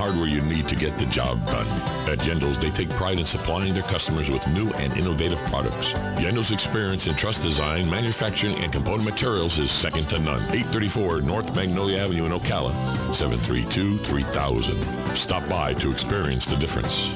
hardware you need to get the job done. At Yendel's, they take pride in supplying their customers with new and innovative products. Yendel's experience in truss design, manufacturing, and component materials is second to none. 834 North Magnolia Avenue in Ocala, 732-3000. Stop by to experience the difference.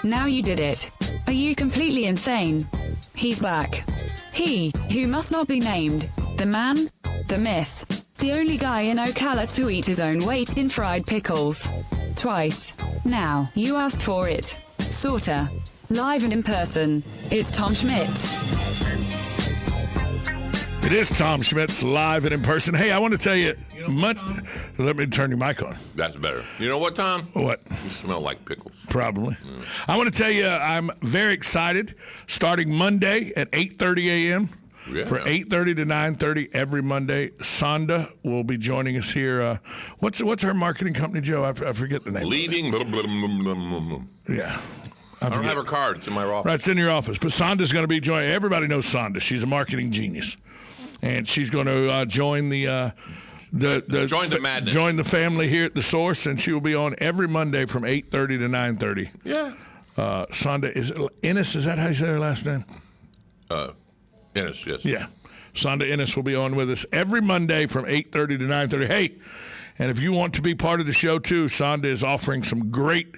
Now you did it. Are you completely insane? He's back. He, who must not be named. The man, the myth, the only guy in Ocala to eat his own weight in fried pickles. Twice. Now, you asked for it. Sorta. Live and in person. It's Tom Schmitz. It is Tom Schmitz, live and in person. Hey, I want to tell you, let me turn your mic on. That's better. You know what, Tom? What? You smell like pickles. Probably. I want to tell you, I'm very excited. Starting Monday at 8:30 a.m. For 8:30 to 9:30 every Monday, Sonda will be joining us here. What's her marketing company, Joe? I forget the name. Leading. Yeah. I don't have her card. It's in my office. Right, it's in your office. But Sonda's going to be joining. Everybody knows Sonda. She's a marketing genius. And she's going to join the madness. Join the family here at the Source, and she will be on every Monday from 8:30 to 9:30. Yeah. Sonda, is it Ennis? Is that how you say her last name? Ennis, yes. Yeah. Sonda Ennis will be on with us every Monday from 8:30 to 9:30. Hey, and if you want to be part of the show too, Sonda is offering some great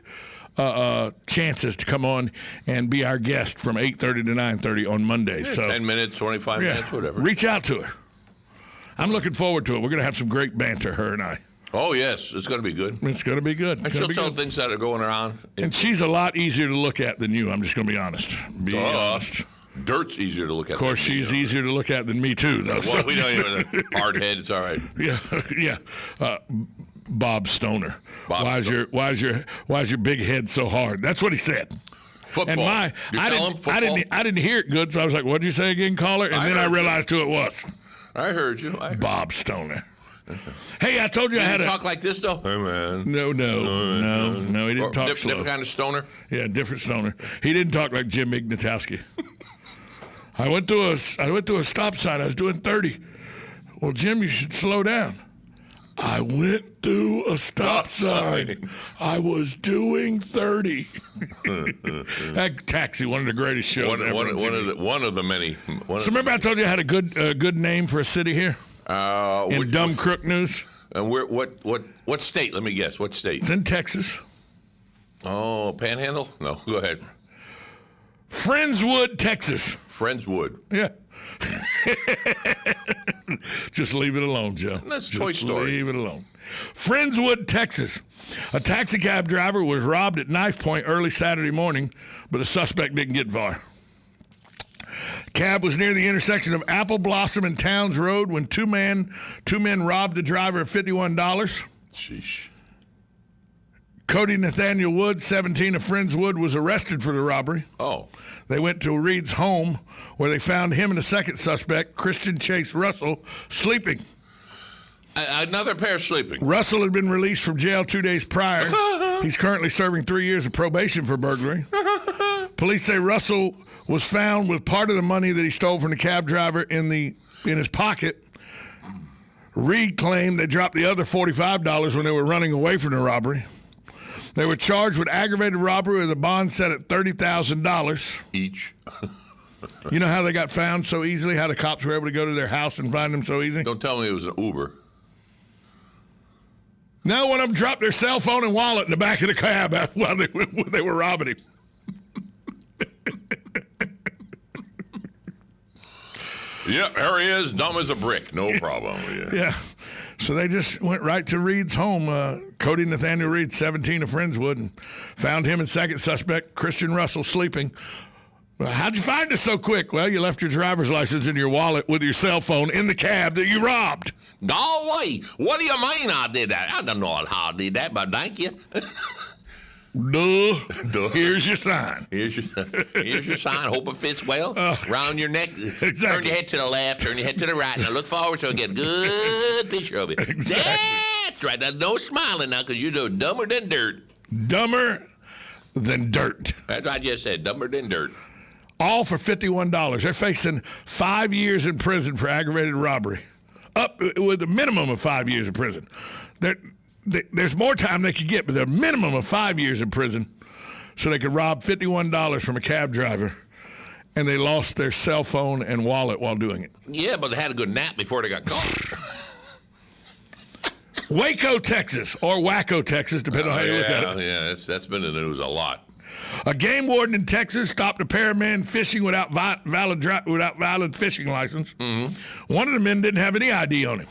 chances to come on and be our guest from 8:30 to 9:30 on Mondays. Yeah, so 10 minutes, 25 minutes, whatever. Reach out to her. I'm looking forward to it. We're going to have some great banter, her and I. Oh, yes. It's going to be good. It's going to be good. And she'll tell things that are going around. And she's a lot easier to look at than you. I'm just going to be honest. Honest. Dirt's easier to look at. Of course, she's easier to look at than me, too, though. Well, we don't even hard head. It's all right. Yeah. Bob Stoner. Why's your big head so hard? That's what he said. Football. And I didn't hear it good, so I was like, "What'd you say again, caller?" And then I realized who it was. I heard you. Bob Stoner. Hey, I told you I had a talk like this though. Hey man. No, he didn't talk slow. Different kind of stoner. Yeah, different stoner. He didn't talk like Jim Ignatowski. I went to a stop sign. I was doing 30. Well, Jim, you should slow down. I went through a stop sign. I was doing 30. That Taxi, one of the greatest shows ever. One of the many. Remember I told you I had a good name for a city here? In Dumb Crook News. And what state? Let me guess. What state? It's in Texas. Oh, Panhandle? No, go ahead. Friendswood, Texas. Friendswood. Yeah. Just leave it alone, Joe. That's Toy Story. Leave it alone. Friendswood, Texas. A taxi cab driver was robbed at knife point early Saturday morning, but the suspect didn't get far. Cab was near the intersection of Apple Blossom and Towns Road when two men robbed the driver of $51. Sheesh. Cody Nathaniel Wood, 17 of Friendswood, was arrested for the robbery. Oh. They went to Reed's home where they found him and a second suspect, Christian Chase Russell, sleeping. Another pair sleeping. Russell had been released from jail 2 days prior. He's currently serving 3 years of probation for burglary. Police say Russell was found with part of the money that he stole from the cab driver in his pocket. Reed claimed they dropped the other $45 when they were running away from the robbery. They were charged with aggravated robbery with a bond set at $30,000 each. You know how they got found so easily? How the cops were able to go to their house and find them so easy? Don't tell me it was an Uber. No, one of them dropped their cell phone and wallet in the back of the cab while they were robbing him. Yep, there he is, dumb as a brick. No problem. Yeah. So they just went right to Reed's home. Cody Nathaniel Reed, 17 of Friendswood, and found him and second suspect, Christian Russell, sleeping. Well, how'd you find us so quick? Well, you left your driver's license in your wallet with your cell phone in the cab that you robbed. No way. What do you mean I did that? I don't know how I did that, but thank you. Duh. Here's your sign. Here's your sign. Hope it fits well. Round your neck. Exactly. Turn your head to the left. Turn your head to the right. Now look forward so I get a good picture of it. Exactly. That's right. Now no smiling now because you're dumber than dirt. Dumber than dirt. That's what I just said. Dumber than dirt. All for $51. They're facing 5 years in prison for aggravated robbery. Up with a minimum of 5 years in prison. there's more time they could get, but they're a minimum of 5 years in prison, so they could rob $51 from a cab driver, and they lost their cell phone and wallet while doing it. Yeah, but they had a good nap before they got caught. Waco, Texas, or Wacko, Texas, depending on how you look at it. Yeah, that's been in the news a lot. A game warden in Texas stopped a pair of men fishing without valid fishing license. Mm-hmm. One of the men didn't have any ID on him.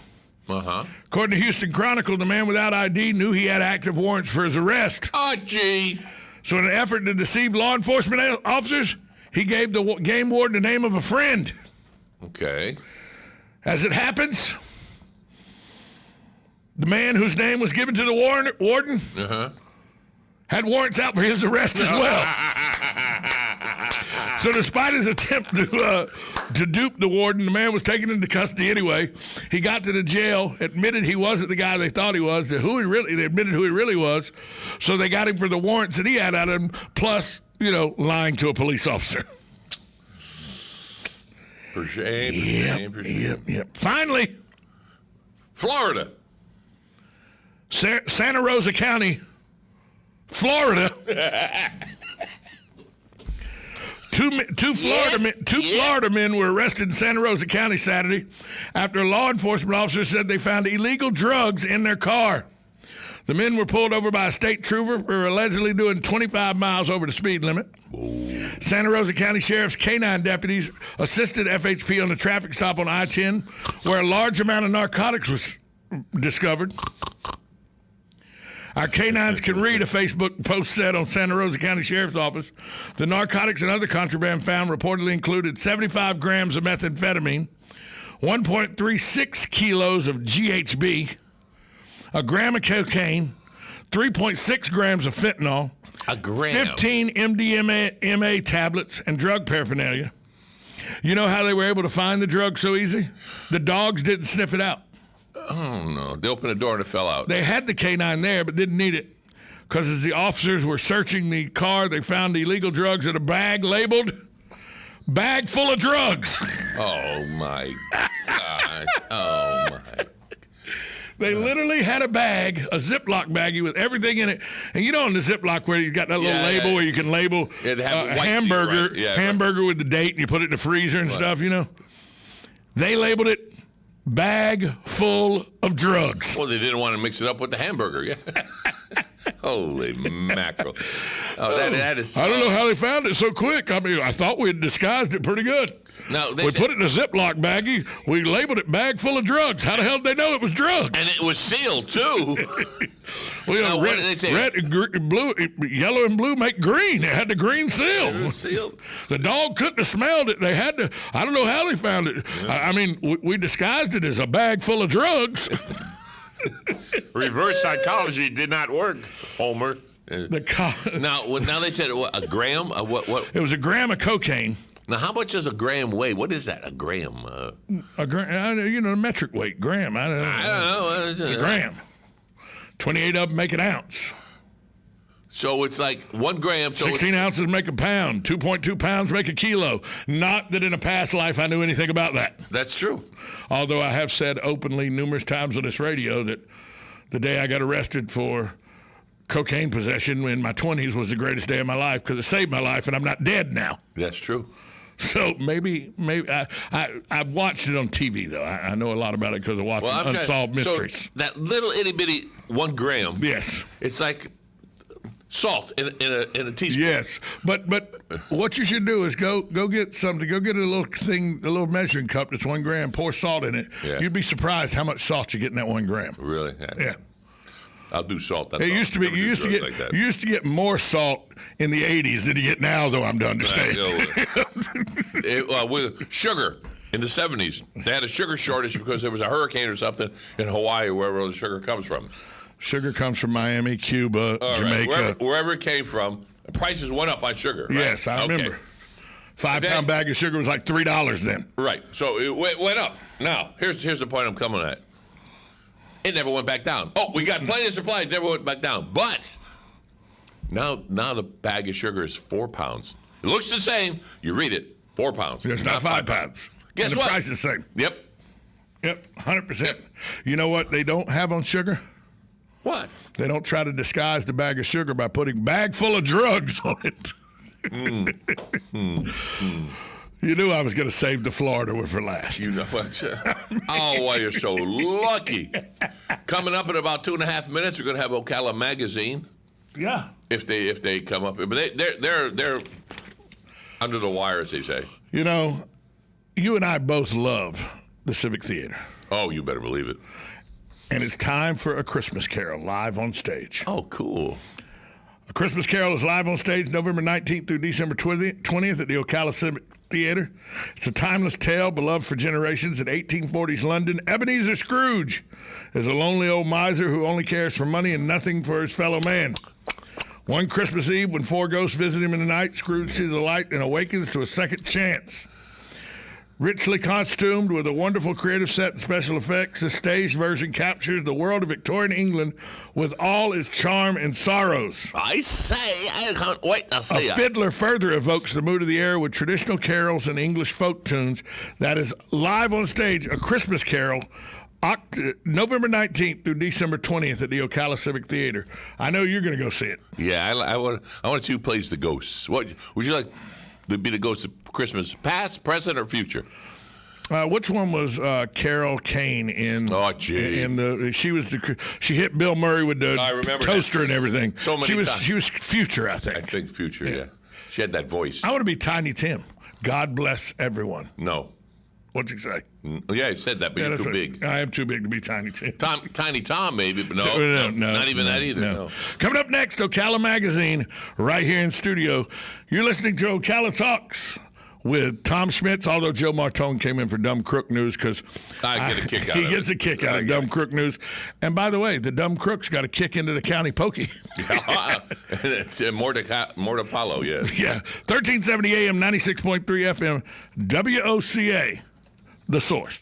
Uh-huh. According to Houston Chronicle, the man without ID knew he had active warrants for his arrest. Oh, gee. So in an effort to deceive law enforcement officers, he gave the game warden the name of a friend. Okay. As it happens, the man whose name was given to the warden had warrants out for his arrest as well. So despite his attempt to dupe the warden, the man was taken into custody anyway. He got to the jail, admitted he wasn't the guy they thought he was, they admitted who he really was. So they got him for the warrants that he had out of him, plus, lying to a police officer. For shame, for shame. Yep. Finally, Florida. Santa Rosa County, Florida. Two Florida men were arrested in Santa Rosa County Saturday after a law enforcement officer said they found illegal drugs in their car. The men were pulled over by a state trooper for allegedly doing 25 miles over the speed limit. Whoa. Santa Rosa County Sheriff's K-9 deputies assisted FHP on the traffic stop on I-10 where a large amount of narcotics was discovered. Our K-9s can read, a Facebook post said on Santa Rosa County Sheriff's Office. The narcotics and other contraband found reportedly included 75 grams of methamphetamine, 1.36 kilos of GHB, a gram of cocaine, 3.6 grams of fentanyl, a gram, 15 MDMA tablets, and drug paraphernalia. You know how they were able to find the drug so easy? The dogs didn't sniff it out. Oh, no. They opened the door and it fell out. They had the K-9 there, but didn't need it. Because as the officers were searching the car, they found illegal drugs in a bag labeled "bag full of drugs." Oh, my gosh. Oh, my. They literally had a bag, a Ziploc baggie with everything in it. And in the Ziploc where you got that little label where you can label a hamburger, hamburger with the date, and you put it in the freezer and stuff, They labeled it bag full of drugs. Well, they didn't want to mix it up with the hamburger. Yeah. Holy mackerel. Oh, that is... I don't know how they found it so quick. I mean, I thought we had disguised it pretty good. No, we put it in a Ziploc baggie. We labeled it bag full of drugs. How the hell did they know it was drugs? And it was sealed, too. Well, red and blue, yellow and blue make green. It had the green seal. It was sealed. The dog couldn't have smelled it. They had to. I don't know how they found it. Yeah. I mean, we disguised it as a bag full of drugs. Reverse psychology did not work, Homer. Now they said a gram. What? It was a gram of cocaine. Now, how much does a gram weigh? What is that? A gram? A gram. Metric weight. Gram. I don't know. It's a gram. 28 of them make an ounce. So it's like 1 gram. So 16 ounces make a pound. 2.2 pounds make a kilo. Not that in a past life I knew anything about that. That's true. Although I have said openly numerous times on this radio that the day I got arrested for cocaine possession in my 20s was the greatest day of my life because it saved my life and I'm not dead now. That's true. So maybe I've watched it on TV though. I know a lot about it because I watched Unsolved Mysteries. So that little itty bitty 1 gram. Yes. It's like salt in a teaspoon. Yes, but what you should do is go get something. Go get a little measuring cup that's 1 gram. Pour salt in it. Yeah. You'd be surprised how much salt you get in that 1 gram. Really? Yeah. I'll do salt. It used to be. You used to get more salt in the 80s than you get now, though. I'm to understand. With sugar in the 70s, they had a sugar shortage because there was a hurricane or something in Hawaii, wherever the sugar comes from. Sugar comes from Miami, Cuba, Jamaica, right. Wherever it came from. The prices went up on sugar. Right? Yes, I remember. 5-pound bag of sugar was like $3 then. Right. So it went up. Now here's the point I'm coming at. It never went back down. Oh, we got plenty of supply. It never went back down. But now the bag of sugar is 4 pounds. It looks the same. You read it, 4 pounds. It's not 5 pounds. Guess and what? The price is the same. Yep, 100%. You know what they don't have on sugar? What? They don't try to disguise the bag of sugar by putting bag full of drugs on it. You knew I was going to save the Florida one for last. You know what? Oh, why you're so lucky. Coming up in about 2.5 minutes, we're going to have Ocala Magazine. Yeah. If they come up, but they're under the wire, as they say. You know, you and I both love the Civic Theater. Oh, you better believe it. And it's time for A Christmas Carol live on stage. Oh, cool. A Christmas Carol is live on stage November 19th through December 20th at the Ocala Civic Theater. It's a timeless tale beloved for generations. In 1840s London, Ebenezer Scrooge is a lonely old miser who only cares for money and nothing for his fellow man. One Christmas Eve, when 4 ghosts visit him in the night, Scrooge sees a light and awakens to a second chance. Richly costumed with a wonderful creative set and special effects, the stage version captures the world of Victorian England with all its charm and sorrows. I say, I can't wait to see A it. fiddler further evokes the mood of the era with traditional carols and English folk tunes. That is live on stage, A Christmas Carol, November 19th through December 20th at the Ocala Civic Theater. I know you're going to go see it. Yeah, I want to see who plays the ghosts. What would you like to be the ghost of Christmas, past, present, or future? Which one was Carol Kane in? Oh, gee. She hit Bill Murray with the I remember toaster that. and everything. So many times. She was future, I think. I think future, yeah. She had that voice. I want to be Tiny Tim. God bless everyone. No. What'd you say? Yeah, I said that, but you're that's too right. big. I am too big to be Tiny Tim. Tiny Tom, maybe, but no, not even that either. No. Coming up next, Ocala Magazine, right here in studio. You're listening to Ocala Talks with Tom Schmitz, although Joe Martone came in for Dumb Crook News because I get a kick out of it. He gets a kick out of Dumb Crook News. And by the way, the Dumb Crook's got a kick into the county pokey. More to follow, yeah. Yeah. 1370 AM, 96.3 FM, WOCA, The Source.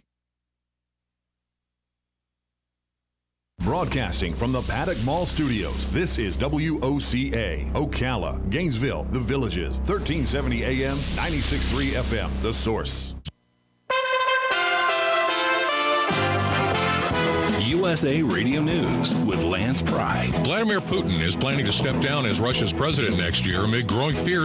Broadcasting from the Paddock Mall Studios, this is WOCA, Ocala, Gainesville, The Villages, 1370 AM, 96.3 FM, The Source. USA Radio News with Lance Pry. Vladimir Putin is planning to step down as Russia's president next year amid growing fears